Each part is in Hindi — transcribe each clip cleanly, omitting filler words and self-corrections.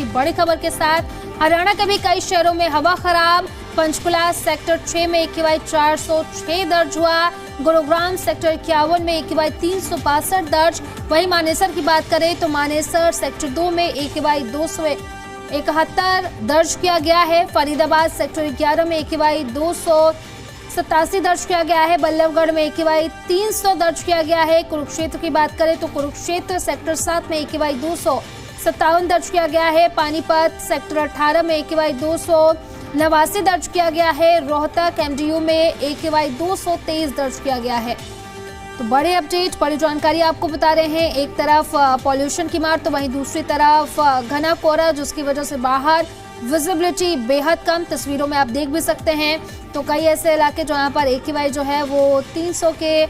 की बड़ी खबर के साथ हरियाणा के भी कई शहरों में हवा खराब। पंचकुला सेक्टर 6 में AQI 406 दर्ज हुआ। गुरुग्राम सेक्टर 51 में AQI 362 दर्ज। वहीं मानेसर की बात करें तो मानेसर सेक्टर 2 में AQI 271 दर्ज किया गया है। फरीदाबाद सेक्टर 11 में AQI 287 दर्ज किया गया है। बल्लभगढ़ में AQI 300 दर्ज किया गया है। कुरुक्षेत्र की बात करें तो कुरुक्षेत्र सेक्टर 7 में AQI 257 दर्ज किया गया है। पानीपत सेक्टर 18 में AQI 289 दर्ज किया गया है। रोहतक MDU में AQI 223 दर्ज किया गया है। तो बड़े अपडेट, बड़ी जानकारी आपको बता रहे हैं। एक तरफ पॉल्यूशन की मार तो वहीं दूसरी तरफ घना कोहरा, जिसकी वजह से बाहर विजिबिलिटी बेहद कम। तस्वीरों में आप देख भी सकते हैं। तो कई ऐसे इलाके जहां पर AQI जो है वो 300 के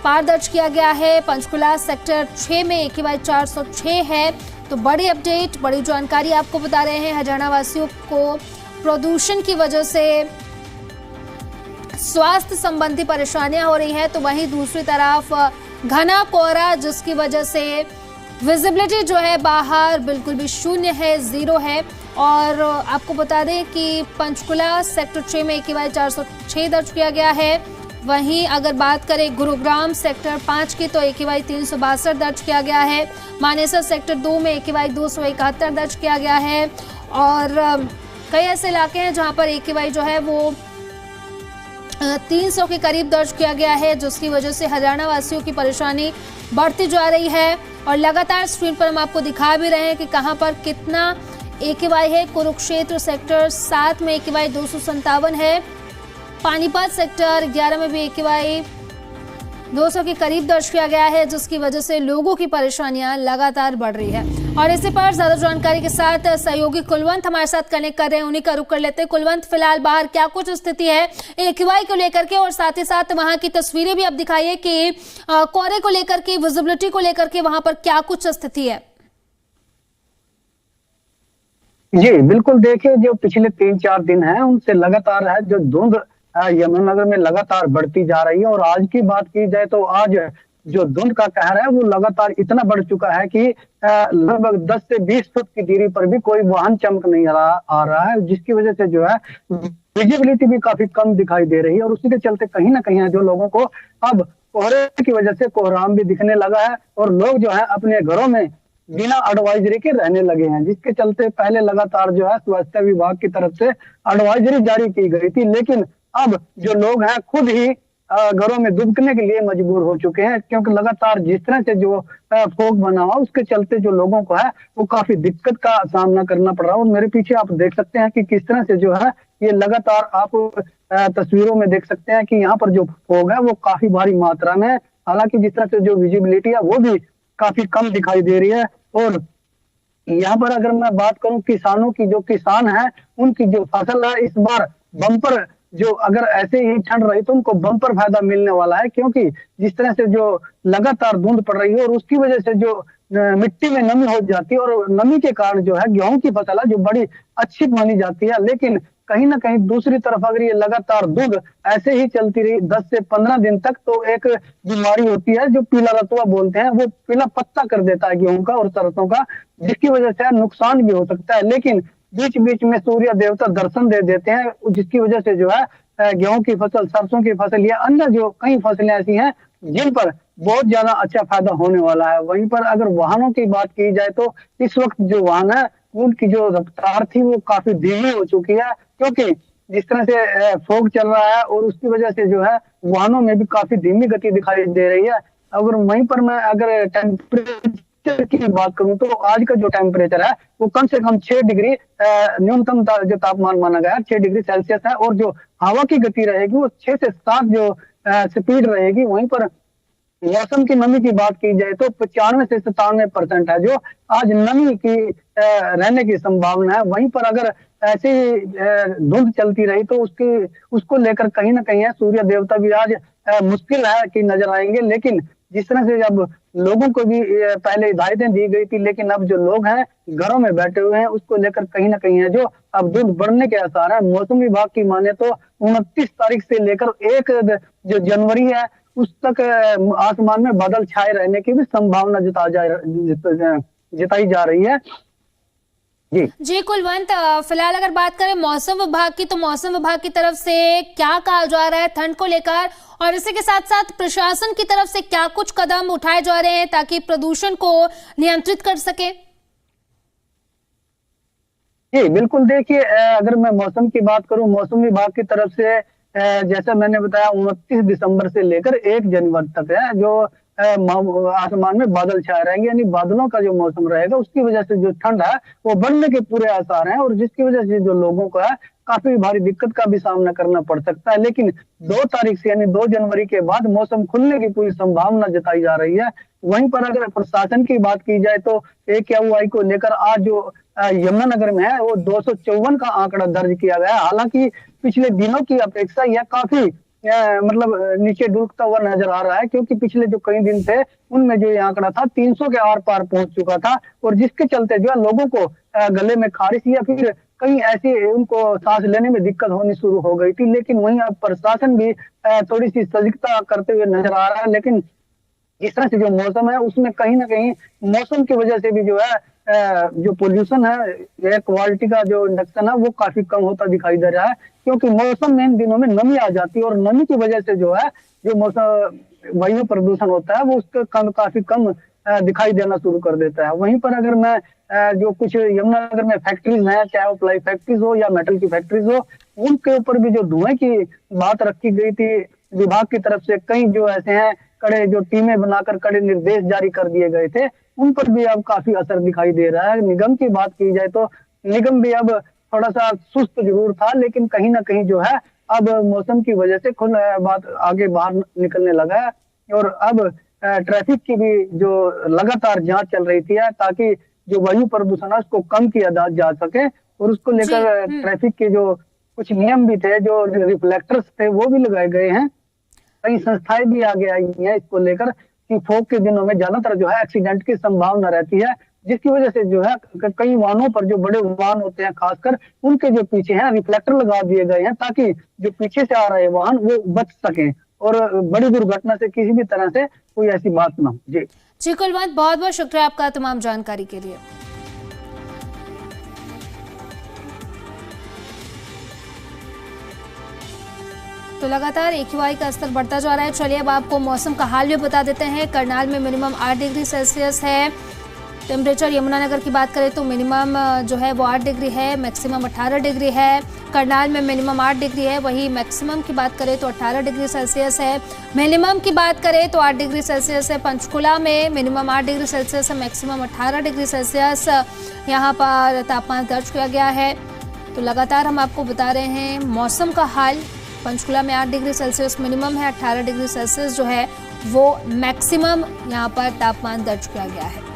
पार दर्ज किया गया है। पंचकुला सेक्टर 6 में AQI 406 है। तो बड़ी अपडेट, बड़ी जानकारी आपको बता रहे हैं। हरियाणा वासियों को प्रदूषण की वजह से स्वास्थ्य संबंधी परेशानियां हो रही हैं, तो वहीं दूसरी तरफ घना कोहरा, जिसकी वजह से विजिबिलिटी जो है बाहर बिल्कुल भी शून्य है, जीरो है। और आपको बता दें कि पंचकुला सेक्टर 6 में AQI 406 दर्ज किया गया है। वहीं अगर बात करें गुरुग्राम सेक्टर 5 की तो AQI 362 दर्ज किया गया है। मानेसर सेक्टर 2 में AQI 271 दर्ज किया गया है। और कई ऐसे इलाके हैं जहां पर AQI जो है वो 300 के करीब दर्ज किया गया है, जिसकी वजह से हरियाणा वासियों की परेशानी बढ़ती जा रही है। और लगातार स्क्रीन पर हम आपको दिखा भी रहे हैं कि कहां पर कितना AQI है। कुरुक्षेत्र सेक्टर 7 में AQI 257 है। पानीपत सेक्टर 11 में भी AQI 200 के करीब दर्ज किया गया है, जिसकी वजह से लोगों की परेशानियां लगातार बढ़ रही है। और इसी पर ज्यादा जानकारी के साथ सहयोगी कुलवंत हमारे साथ कनेक्ट कर रहे हैं, उन्हीं का रुख कर लेते हैं। कुलवंत, फिलहाल बाहर क्या कुछ स्थिति है AQI को लेकर के, और साथ ही साथ वहां की तस्वीरें भी आप दिखाइए कि कोहरे को लेकर के, विजिबिलिटी को लेकर के वहां पर क्या कुछ स्थिति है। जी बिल्कुल, देखिए जो पिछले 3-4 दिन हैं उनसे लगातार है जो धुंध यमुनानगर में लगातार बढ़ती जा रही है। और आज की बात की जाए तो आज जो धुंध का कहर है वो लगातार इतना बढ़ चुका है कि लगभग 10 से 20 फुट की दूरी पर भी कोई वाहन चमक नहीं आ रहा है, जिसकी वजह से जो है विजिबिलिटी भी काफी कम दिखाई दे रही है। और उसी के चलते कहीं ना कहीं जो लोगों को अब कोहरे की वजह से कोहराम भी दिखने लगा है और लोग जो है अपने घरों में बिना एडवाइजरी के रहने लगे हैं, जिसके चलते पहले लगातार जो है स्वास्थ्य विभाग की तरफ से एडवाइजरी जारी की गई थी, लेकिन अब जो लोग हैं खुद ही घरों में दुबकने के लिए मजबूर हो चुके हैं, क्योंकि लगातार जिस तरह से जो फोग बना हुआ उसके चलते जो लोगों को है वो काफी दिक्कत का सामना करना पड़ रहा है। और मेरे पीछे आप देख सकते हैं कि किस तरह से जो है ये लगातार आप तस्वीरों में देख सकते हैं कि यहाँ पर जो फोग है वो काफी भारी मात्रा में, हालांकि जिस तरह से जो विजिबिलिटी है वो भी काफी कम दिखाई दे रही है। और यहाँ पर अगर मैं बात करूं किसानों की, जो किसान है उनकी जो फसल है इस बार बम्पर, जो अगर ऐसे ही ठंड रही तो उनको बम्पर फायदा मिलने वाला है, क्योंकि जिस तरह से जो लगातार धुंध पड़ रही है और उसकी वजह से जो मिट्टी में नमी हो जाती है और नमी के कारण जो है गेहूं की फसल है जो बड़ी अच्छी मानी जाती है। लेकिन कहीं ना कहीं दूसरी तरफ अगर ये लगातार धुंध ऐसे ही चलती रही 10 से 15 दिन तक तो एक बीमारी होती है जो पीला रतुआ बोलते हैं, वो पीला पत्ता कर देता है गेहूं का और सरसों का, जिसकी वजह से नुकसान भी हो सकता है। लेकिन बीच बीच में सूर्य देवता दर्शन दे देते हैं, जिसकी वजह से जो है गेहूं की फसल, सरसों की फसल या अन्य जो कई फसलें ऐसी हैं जिन पर बहुत ज्यादा अच्छा फायदा होने वाला है। वहीं पर अगर वाहनों की बात की जाए तो इस वक्त जो वाहन है उनकी जो रफ्तार थी वो काफी धीमी हो चुकी है, क्योंकि जिस तरह से फोग चल रहा है और उसकी वजह से जो है वाहनों में भी काफी धीमी गति दिखाई दे रही है। अगर वहीं पर मैं अगर टेम्परेचर की बात करूं तो आज का जो टेम्परेचर है वो कम से कम 6 डिग्री न्यूनतम जो तापमान माना गया है 6 डिग्री सेल्सियस है। और जो हवा की गति रहेगी वो 6 से 7 जो स्पीड रहेगी। वहीं पर मौसम की नमी की बात की जाए तो 95 से 97% है जो आज नमी की रहने की संभावना है। वहीं पर अगर ऐसे ही धुंध चलती रही तो उसको लेकर कहीं ना कहीं सूर्य देवता भी आज मुश्किल है कि नजर आएंगे। लेकिन जिस तरह से जब लोगों को भी पहले हिदायतें दी गई थी, लेकिन अब जो लोग हैं घरों में बैठे हुए हैं उसको लेकर कहीं ना कहीं है जो अब धुंध बढ़ने के आसार है। मौसम विभाग की माने तो 29 तारीख से लेकर 1 जो जनवरी है उस तक आसमान में बादल छाए रहने की भी संभावना जताई जा रही है। जी जी कुलवंत, फिलहाल अगर बात करें मौसम विभाग की, तो मौसम विभाग की तरफ से क्या कहा जा रहा है ठंड को लेकर, और इसी के साथ साथ प्रशासन की तरफ से क्या कुछ कदम उठाए जा रहे हैं ताकि प्रदूषण को नियंत्रित कर सके? जी बिल्कुल, देखिए अगर मैं मौसम की बात करूं, मौसम विभाग की तरफ से जैसा मैंने बताया 29 दिसंबर से लेकर 1 जनवरी तक है जो आसमान में बादल छाए रहेंगे, यानी बादलों का जो मौसम रहेगा उसकी वजह से जो ठंड है वो बढ़ने के पूरे आसार हैं, और जिसकी वजह से जो लोगों को है काफी भारी दिक्कत का भी सामना करना पड़ सकता है। लेकिन 2 तारीख से यानी 2 जनवरी के बाद मौसम खुलने की पूरी संभावना जताई जा रही है। वहीं पर अगर प्रशासन की बात की जाए तो AQI को लेकर आज जो यमुनानगर में है वो 254 का आंकड़ा दर्ज किया गया है। हालांकि पिछले दिनों की अपेक्षा यह काफी मतलब नीचे डूबता हुआ नजर आ रहा है, क्योंकि पिछले जो कई दिन थे उनमें जो ये आंकड़ा था 300 के आर पार पहुंच चुका था, और जिसके चलते जो है लोगों को गले में खारिश या फिर कहीं ऐसी उनको सांस लेने में दिक्कत होनी शुरू हो गई थी। लेकिन वहीं अब प्रशासन भी थोड़ी सी सजगता करते हुए नजर आ रहा है। लेकिन इस तरह से जो मौसम है उसमें कहीं ना कहीं मौसम की वजह से भी जो है जो पोल्यूशन है, एयर क्वालिटी का जो इंडेक्सन है वो काफी कम होता दिखाई दे रहा है, क्योंकि मौसम में इन दिनों में नमी आ जाती है, और नमी की वजह से जो है जो मौसम वायु प्रदूषण होता है वो उसका काफी कम दिखाई देना शुरू कर देता है। वहीं पर अगर मैं जो कुछ यमुनानगर में फैक्ट्रीज हैं, चाहे वो प्लाई फैक्ट्रीज हो या मेटल की फैक्ट्रीज हो, उनके ऊपर भी जो धुएं की बात रखी गई थी विभाग की तरफ से, कई जो ऐसे हैं कड़े जो टीमें बनाकर कड़े निर्देश जारी कर दिए गए थे, उन पर भी अब काफी असर दिखाई दे रहा है। निगम की बात की जाए तो निगम भी अब थोड़ा सा सुस्त जरूर था, लेकिन कहीं ना कहीं जो है अब मौसम की वजह से खुद बात आगे बाहर निकलने लगा है, और अब ट्रैफिक की भी जो लगातार जांच चल रही थी ताकि जो वायु प्रदूषण है उसको कम किया जा सके, और उसको लेकर ट्रैफिक के जो कुछ नियम भी थे, जो रिफ्लेक्टर्स थे वो भी लगाए गए हैं। कई संस्थाएं भी आगे आई हैं इसको लेकर कि फोग के दिनों में ज्यादातर जो है एक्सीडेंट की संभावना रहती है, जिसकी वजह से जो है कई वाहनों पर जो बड़े वाहन होते हैं खासकर उनके जो पीछे हैं रिफ्लेक्टर लगा दिए गए हैं, ताकि जो पीछे से आ रहे वाहन वो बच सकें और बड़ी दुर्घटना से किसी भी तरह से कोई ऐसी बात ना हो। जी कुलवंत, बहुत बहुत शुक्रिया आपका तमाम जानकारी के लिए। तो लगातार AQI का स्तर बढ़ता जा रहा है। चलिए अब आपको मौसम का हाल भी बता देते हैं। करनाल में मिनिमम 8 डिग्री सेल्सियस है टेम्परेचर। यमुनानगर की बात करें तो मिनिमम जो है वो 8 डिग्री है, मैक्सिमम 18 डिग्री है। करनाल में मिनिमम 8 डिग्री है, वही मैक्सिमम की बात करें तो 18 डिग्री सेल्सियस है। मिनिमम की बात करें तो 8 डिग्री सेल्सियस है। पंचकुला में मिनिमम 8 डिग्री सेल्सियस है, मैक्सिमम 18 डिग्री सेल्सियस यहाँ पर तापमान दर्ज किया गया है। तो लगातार हम आपको बता रहे हैं मौसम का हाल। पंचकुला में 8 डिग्री सेल्सियस मिनिमम है, 18 डिग्री सेल्सियस जो है वो मैक्सिमम यहाँ पर तापमान दर्ज किया गया है।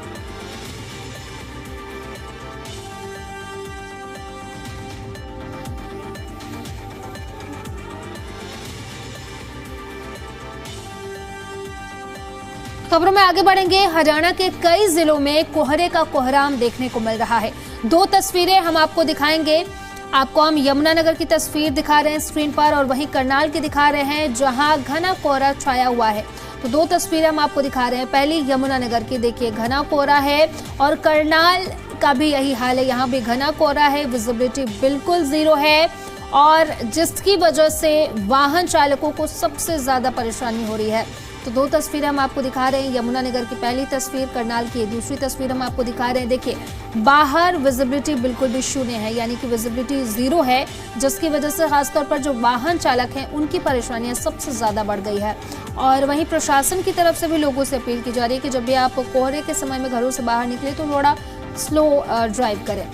खबरों में आगे बढ़ेंगे। हरियाणा के कई जिलों में कोहरे का कोहराम देखने को मिल रहा है। 2 तस्वीरें हम आपको दिखाएंगे। आपको हम यमुनानगर की तस्वीर दिखा रहे हैं स्क्रीन पर, और वहीं करनाल की दिखा रहे हैं जहां घना कोहरा छाया हुआ है। तो 2 तस्वीरें हम आपको दिखा रहे हैं। पहली यमुनानगर की, देखिए घना कोहरा है, और करनाल का भी यही हाल है, यहाँ भी घना कोहरा है, विजिबिलिटी बिल्कुल 0 है, और जिसकी वजह से वाहन चालकों को सबसे ज्यादा परेशानी हो रही है। तो 2 तस्वीरें हम आपको दिखा रहे हैं। यमुनानगर की पहली तस्वीर, करनाल की दूसरी तस्वीर हम आपको दिखा रहे हैं। देखिए बाहर विजिबिलिटी बिल्कुल भी शून्य है, यानी कि विजिबिलिटी 0 है, जिसकी वजह से खासतौर पर जो वाहन चालक हैं उनकी परेशानियां सबसे ज्यादा बढ़ गई है। और वहीं प्रशासन की तरफ से भी लोगों से अपील की जा रही है कि जब भी आप कोहरे के समय में घरों से बाहर निकले तो थोड़ा स्लो ड्राइव करें।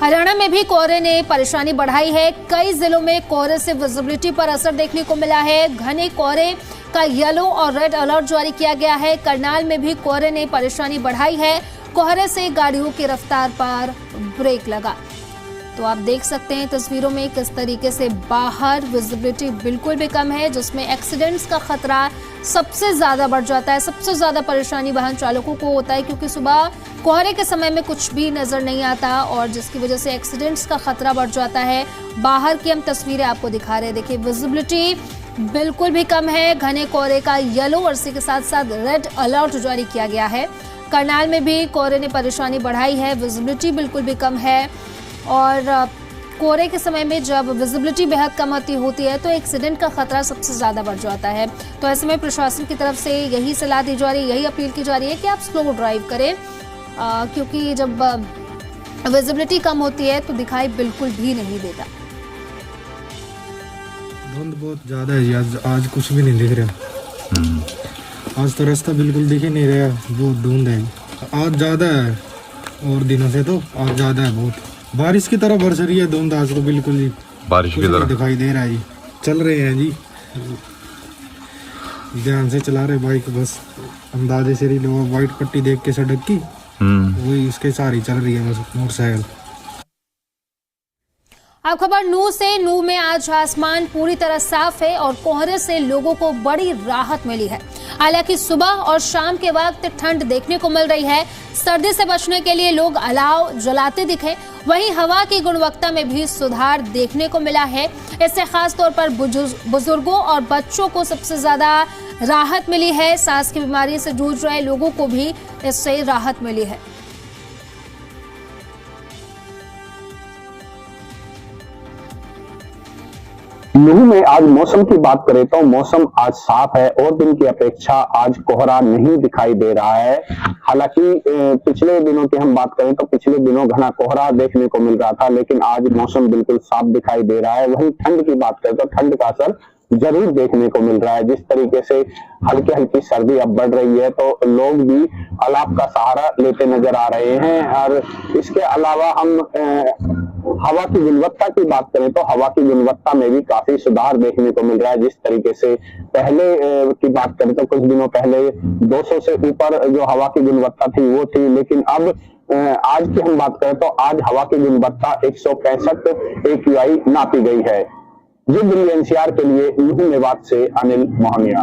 हरियाणा में भी कोहरे ने परेशानी बढ़ाई है। कई जिलों में कोहरे से विजिबिलिटी पर असर देखने को मिला है। घने कोहरे का येलो और रेड अलर्ट जारी किया गया है। करनाल में भी कोहरे ने परेशानी बढ़ाई है। कोहरे से गाड़ियों की रफ्तार पर ब्रेक लगा। तो आप देख सकते हैं तस्वीरों में किस तरीके से बाहर विजिबिलिटी बिल्कुल भी कम है, जिसमें एक्सीडेंट्स का खतरा सबसे ज्यादा बढ़ जाता है। सबसे ज्यादा परेशानी वाहन चालकों को होता है, क्योंकि सुबह कोहरे के समय में कुछ भी नजर नहीं आता, और जिसकी वजह से एक्सीडेंट्स का खतरा बढ़ जाता है। बाहर की हम तस्वीरें आपको दिखा रहे हैं। देखिए विजिबिलिटी बिल्कुल भी कम है। घने कोहरे का येलो और इसी के साथ साथ रेड अलर्ट जारी किया गया है। करनाल में भी कोहरे ने परेशानी बढ़ाई है, विजिबिलिटी बिल्कुल भी कम है और कोहरे के समय में जब विजिबिलिटी बेहद कम होती है तो एक्सीडेंट का खतरा सबसे ज़्यादा बढ़ जाता है। तो ऐसे में प्रशासन की तरफ से यही सलाह दी जा रही है, यही अपील की जा रही है कि आप स्लो ड्राइव करें, क्योंकि जब विजिबिलिटी कम होती है तो दिखाई बिल्कुल भी नहीं देता। धुंध बहुत ज़्यादा है जी, आज कुछ भी नहीं दिख रहा। आज तो रास्ता बिल्कुल दिख ही नहीं रहा, बहुत धुंध है। आज ज़्यादा है और दिनों से, तो आज ज़्यादा है बहुत। बारिश की तरह बरस रही है धुंध, आज तो बिल्कुल ही बारिश की तरह दिखाई दे रहा है जी। चल रहे हैं जी, ध्यान से चला रहे बाइक, बस अंदाजे से ही लोग वाइट पट्टी देख के सड़क की वही उसके सहारे चल रही है बस मोटरसाइकिल। अब खबर नूह से। नूह में आज आसमान पूरी तरह साफ है और कोहरे से लोगों को बड़ी राहत मिली है। हालांकि सुबह और शाम के वक्त ठंड देखने को मिल रही है। सर्दी से बचने के लिए लोग अलाव जलाते दिखे। वहीं हवा की गुणवत्ता में भी सुधार देखने को मिला है। इससे खास तौर पर बुजुर्गों और बच्चों को सबसे ज्यादा राहत मिली है। सांस की बीमारी से जूझ रहे लोगों को भी इससे राहत मिली है। नूह में आज मौसम की बात करें तो मौसम आज साफ है और दिन की अपेक्षा आज कोहरा नहीं दिखाई दे रहा है। हालांकि पिछले दिनों की हम बात करें तो पिछले दिनों घना कोहरा देखने को मिल रहा था, लेकिन आज मौसम बिल्कुल साफ दिखाई दे रहा है। वहीं ठंड की बात करें तो ठंड का असर जरूर देखने को मिल रहा है। जिस तरीके से हल्की हल्की सर्दी अब बढ़ रही है तो लोग भी अलाव का सहारा लेते नजर आ रहे हैं। और इसके अलावा हम हवा की गुणवत्ता की बात करें तो हवा की गुणवत्ता में भी काफी सुधार देखने को मिल रहा है। जिस तरीके से पहले की बात करें तो कुछ दिनों पहले 200 से ऊपर जो हवा की गुणवत्ता थी वो थी, लेकिन अब आज की हम बात करें तो आज हवा की गुणवत्ता 165 AQI नापी गई है। ये दिल्ली NCR के लिए नूह मेवात से अनिल मोहनिया।